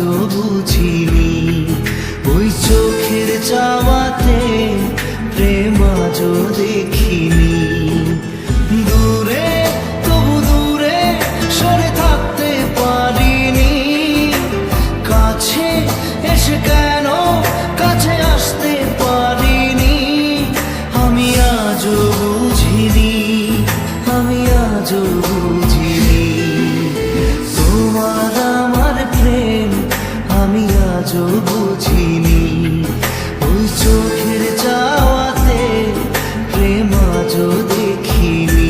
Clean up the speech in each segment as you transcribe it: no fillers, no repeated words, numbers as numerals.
আজও বুঝিনি। ওই চোখের চাওয়াতে প্রেম আজও দেখিনি। দূরে তবু দূরে সরে থাকতে পারিনি। কাছে এসে কেন কাছে আসতে পারিনি। আমি আজও বুঝিনি, আমি আজও বুঝিনি। তোমার আমার প্রেম আমি আজও বুঝিনি। ওই চোখের চাওয়াতে প্রেম আজও দেখিনি।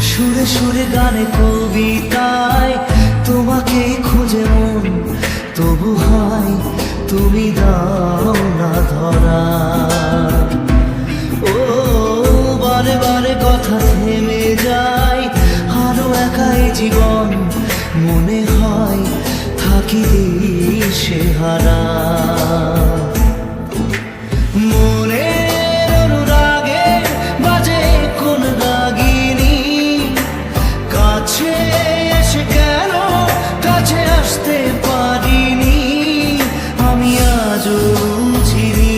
সুরে সুরে গানে কবিতায় তোমাকে খুঁজে মন, তবু হয় তুমি দাও না ধরা। ও বারে বারে কথা থেমে যায়, আরো একাই জীবন মনে হয় থাকি দিশে হারা। মনের অনুরাগে বাজে কোন রাগিনী। কাছে এসে কেন কাছে আসতে পারিনি। আমি আজও বুঝিনি,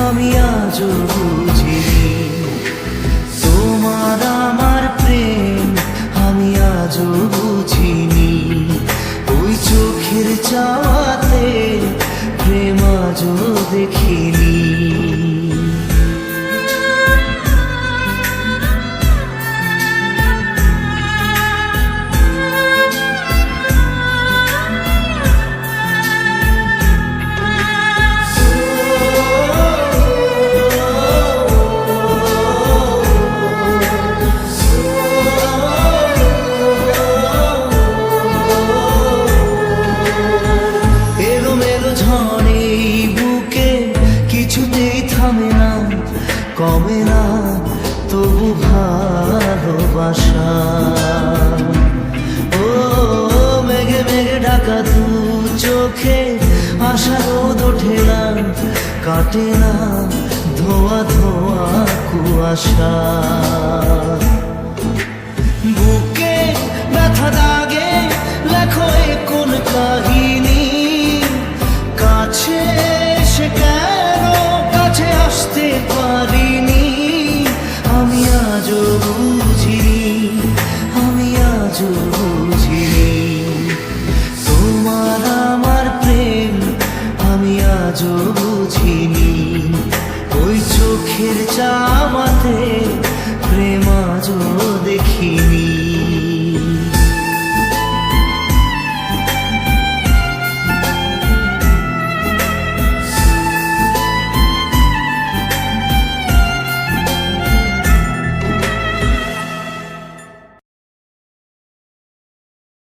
আমি আজও বুঝিনি। তোমার আমার প্রেম আমি আজও বুঝিনি। ওই চোখের চাওয়াতে প্রেম আজও দেখিনি। ঝড়ে বুকে কিছুতেই থামে না, কমে না তবু ভালোবাসা। ও মেঘে মেঘে ঢাকা দু চোখে আশা রোদ ওঠে না, কাটে না ধোয়া ধোয়া কুয়াশা। বুকে ব্যথা দাগে লেখো কোন কাহিনী। কাছে এসে কেন কাছে আসতে পারিনি। আমি আজও বুঝিনি, আমি আজও বুঝিনি। তোমার আমার প্রেম আমি আজও